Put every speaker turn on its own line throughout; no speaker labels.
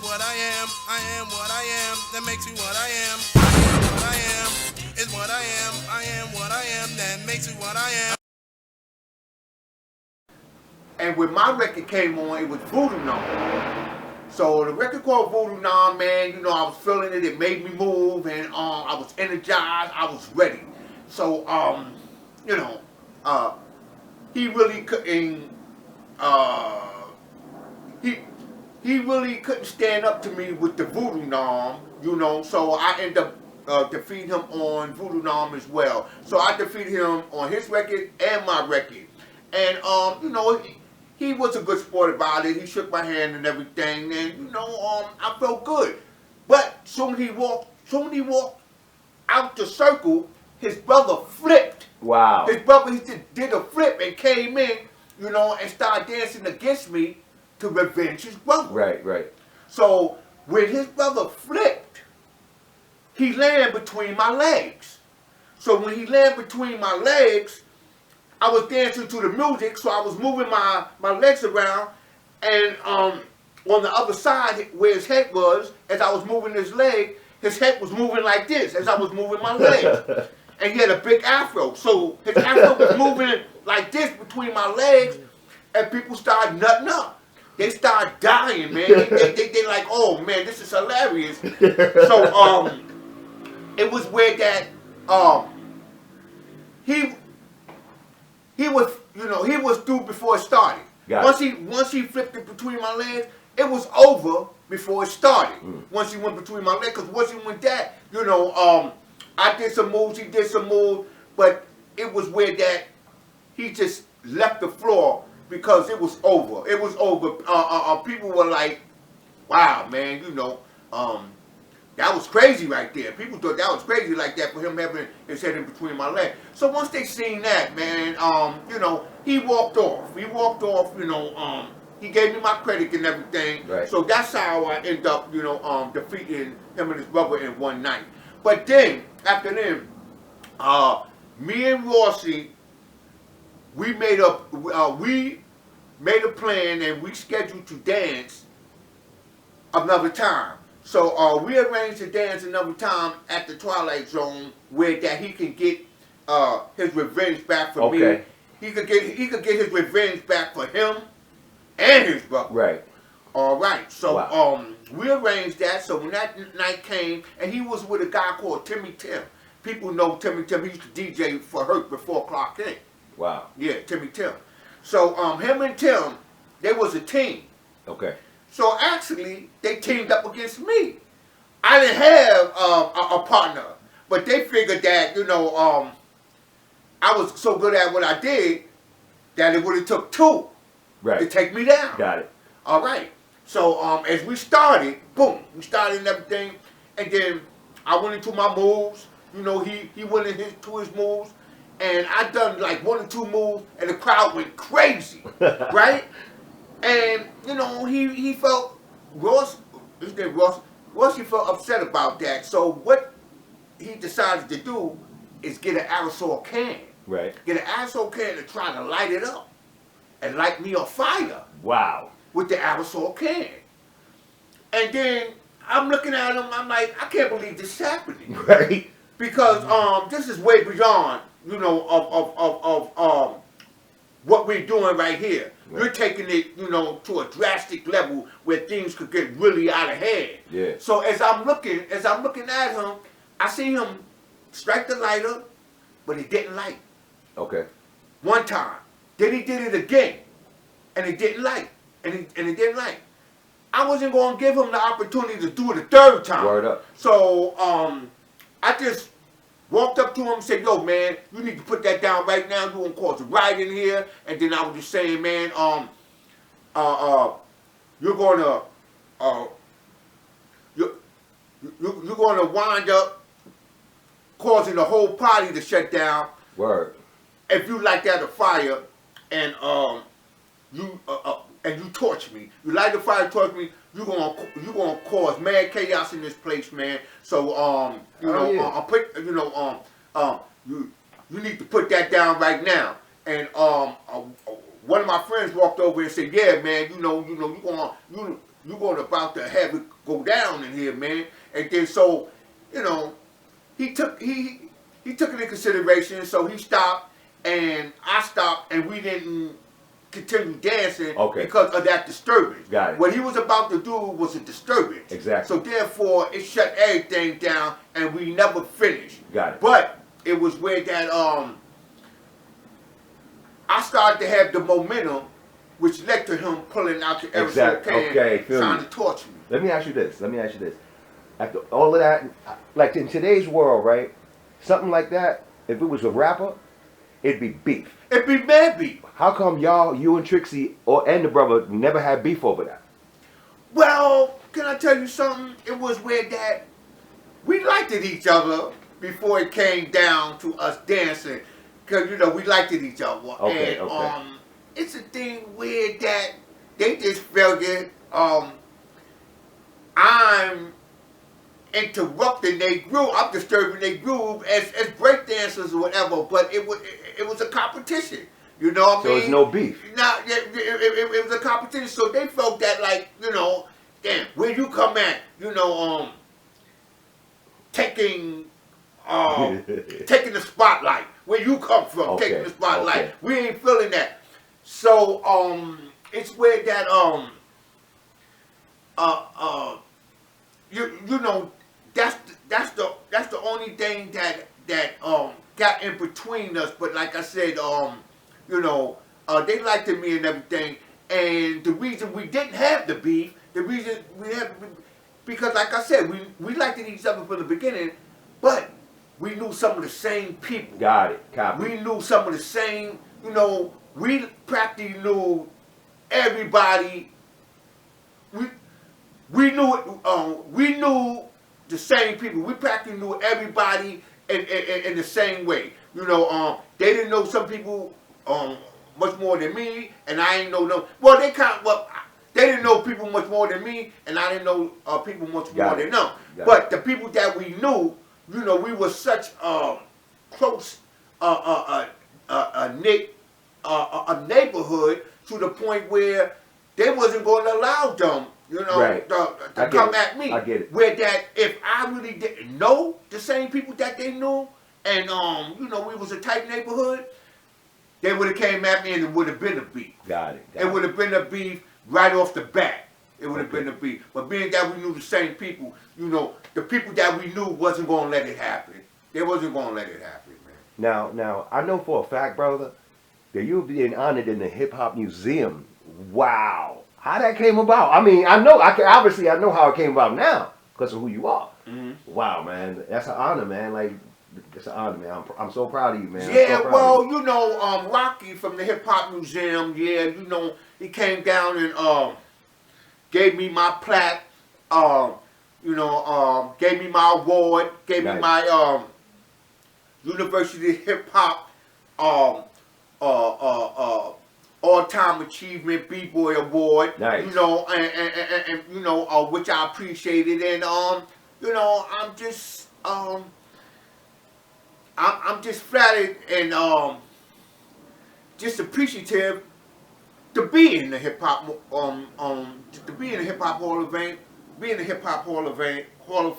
what I am. I am what I am. That makes me what I am. I am what I am. Is what I am. I am what I am. That makes me what I am.
And when my record came on, it was Voodoo Nom. So the record called Voodoo Nom, man, you know, I was feeling it. It made me move, and I was energized. I was ready. So, you know, he really couldn't, he really couldn't stand up to me with the Voodoo Nom, you know. So I ended up defeating him on Voodoo Nom as well. So I defeated him on his record and my record. And, you know, he was a good sport about it. He shook my hand and everything, and you know, I felt good. But soon he walked out the circle, his brother flipped.
Wow.
His brother, he did a flip and came in, you know, and started dancing against me to revenge his brother.
Right, right.
So when his brother flipped, he landed between my legs. So when he landed between my legs, I was dancing to the music, so I was moving my legs around, and on the other side where his head was, as I was moving his leg, his head was moving like this as I was moving my legs. And he had a big afro, so his afro was moving like this between my legs, and people started nutting up. They started dying, man. They like, oh man, this is hilarious. So it was where that he was, you know, he was through before it started. Once he flipped it between my legs, it was over before it started. Once he went between my legs, because once he went that, you know, I did some moves, he did some moves, but it was where that he just left the floor because it was over. It was over. People were like, wow, man, you know, that was crazy right there. People thought that was crazy like that for him having his head in between my legs. So once they seen that, man, you know, he walked off. He walked off, you know, he gave me my credit and everything.
Right.
So that's how I end up, you know, defeating him and his brother in one night. But then, after then, me and Rossi, we made a plan and we scheduled to dance another time. So we arranged to dance another time at the Twilight Zone where that he can get his revenge back for me. He could get his revenge back for him and his brother.
Right.
All right. So
wow.
We arranged that. So when that night came, and he was with a guy called Timmy Tim. People know Timmy Tim. He used to DJ for Hurt before Clark Kent.
Wow.
Yeah, Timmy Tim. So him and Tim, they was a team.
Okay.
So actually, they teamed up against me. I didn't have a partner, but they figured that, you know, I was so good at what I did that it would have took two to take me down.
Got it.
All right. So as we started, boom, we started and everything, and then I went into my moves. You know, he went into his moves, and I done like 1 or 2 moves, and the crowd went crazy, right? And, you know, he felt, his name Ross, he felt upset about that. So what he decided to do is get an aerosol can.
Right.
Get an aerosol can and try to light it up and light me on fire.
Wow.
With the aerosol can. And then I'm looking at him, I'm like, I can't believe this is happening.
Right.
Because this is way beyond, you know, of what we're doing right here. Right. You're taking it, you know, to a drastic level where things could get really out of hand.
Yeah.
So as I'm looking at him, I see him strike the lighter, but he didn't light.
Okay.
One time. Then he did it again, and it didn't light. And it didn't light. I wasn't going to give him the opportunity to do it a third time.
Word up.
So I just walked up to him and said, yo, man, you need to put that down right now. You're going to cause a riot in here. And then I was just saying, man, you're going to wind up causing the whole party to shut down.
Word.
If you light that a fire and you torch me, you light the fire, torch me, you're gonna cause mad chaos in this place, man. So you need to put that down right now. And one of my friends walked over and said, "Yeah, man, you going about to have it go down in here, man." And then so, he took it into consideration. So he stopped, and I stopped, and we didn't continue dancing because of that disturbance.
Got it.
What he was about to do was a disturbance.
Exactly.
So therefore, it shut everything down, and we never finished.
Got it.
But it was where that I started to have the momentum, which led to him pulling out the aerosol can, trying to torture me.
Let me ask you this. After all of that, like in today's world, right? Something like that, if it was a rapper, it'd be beef.
It'd be mad beef.
How come you and Trixie and the brother never had beef over that?
Well, can I tell you something? It was where that we liked each other before it came down to us dancing. Because, we liked each other.
Okay,
and it's a thing where that they just figured I'm interrupting their groove, I'm disturbing their groove as breakdancers or whatever, but it was a competition. You know what I mean?
So it's no beef.
Now, it was a competition, so they felt that like, damn, where you come at, taking the spotlight. Where you come from, taking the spotlight. We ain't feeling that. So it's where that that's the only thing that got in between us. But like I said, they liked me and everything. And the reason we didn't have the beef, because like I said, we liked each other from the beginning, but we knew some of the same people.
Got it. Copy.
We knew some of the same, we practically knew everybody. We knew the same people. We practically knew everybody in the same way. They didn't know some people much more than me, and I ain't know them. Well, they didn't know people much more than me, and I didn't know people much more than them. But the people that we knew, we were such close, knit, a neighborhood to the point where they wasn't going to allow them, to come at me.
I get it.
Where that if I really didn't know the same people that they knew, and we was a tight neighborhood, they would have came at me and it would have been a beef.
Got it.
It would have been a beef right off the bat. It would have been a beef. But being that we knew the same people, the people that we knew wasn't going to let it happen. They wasn't going to let it happen, man.
Now, I know for a fact, brother, that you're being honored in the Hip Hop Museum. Wow. How that came about? I mean, I know how it came about now because of who you are. Mm-hmm. Wow, man. That's an honor, man. Like, it's an honor, man. I'm so proud of you, man.
Yeah, well, Rocky from the Hip Hop Museum, he came down and gave me my plaque, gave me my award, gave me my University Hip Hop all-time achievement B-boy award.
Nice.
And which I appreciated, and I'm just flattered and just appreciative to be in the hip hop to be in the Hip Hop Hall of Fame, be in the Hip Hop Hall of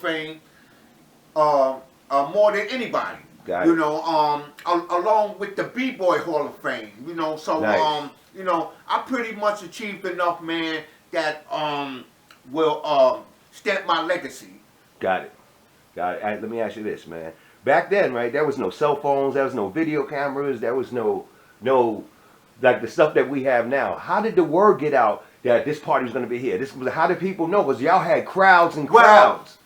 Fame more than anybody.
Got it.
Along with the B-Boy Hall of Fame, so
nice.
I pretty much achieved enough, man, that will stamp my legacy.
Got it. Let me ask you this, man. Back then, right, there was no cell phones, there was no video cameras, there was no like the stuff that we have now. How did the word get out that this party was going to be here? How did people know? Because y'all had crowds and crowds.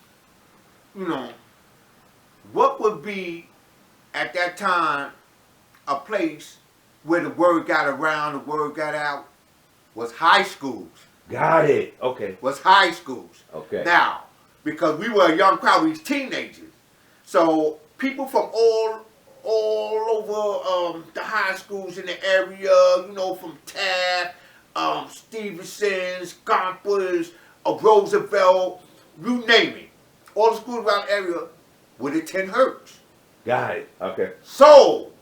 Well, what would be at that time a place where the word got around, the word got out, was high schools.
Got it. Okay.
Was high schools.
Okay.
Now, because we were a young crowd, we was teenagers. So people from all over the high schools in the area, from Taft, Stevenson's, Gompers, Roosevelt, you name it. All the schools around the area would attend hers.
Got it. Okay.
So,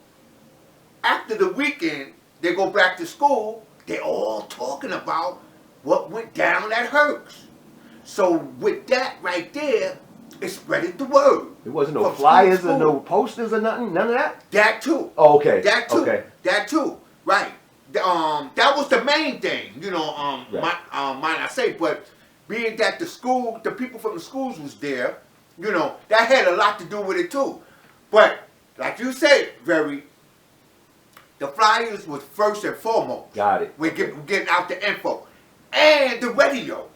after the weekend, they go back to school, they're all talking about what went down at Herc's. So with that right there, it spreaded the word.
There wasn't no
From
flyers
school to
or no
school.
posters or nothing? None of that?
That too.
Oh, okay.
That too.
Okay.
That too. Right. That was the main thing, you know,
Right.
mind I say, but being that the people from the schools was there, you know, that had a lot to do with it too. But like you said, the flyers was first and foremost.
Got it.
We're getting out the info. And the radio.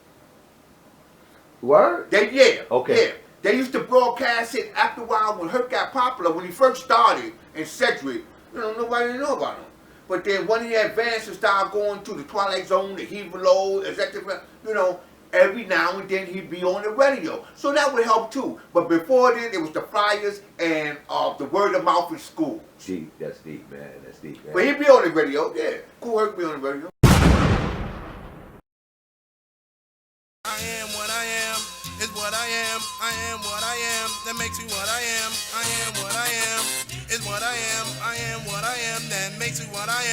Word?
Yeah.
Okay.
They used to broadcast it after a while when Herc got popular, when he first started in Sedgwick. You know, nobody didn't know about him. But then when he advanced and started going to the Twilight Zone, the Hevalo, etc., you know, every now and then he'd be on the radio. So that would help too. But before then, it was the flyers and the word of mouth in school.
Deep. That's deep, man. That's deep, man.
But he'd be on the radio, yeah. Cool Herc be on the radio.
I am what I am, is what I am. I am what I am, that makes me what I am. I am what I am, is what I am. I am what I am, that makes me what I am.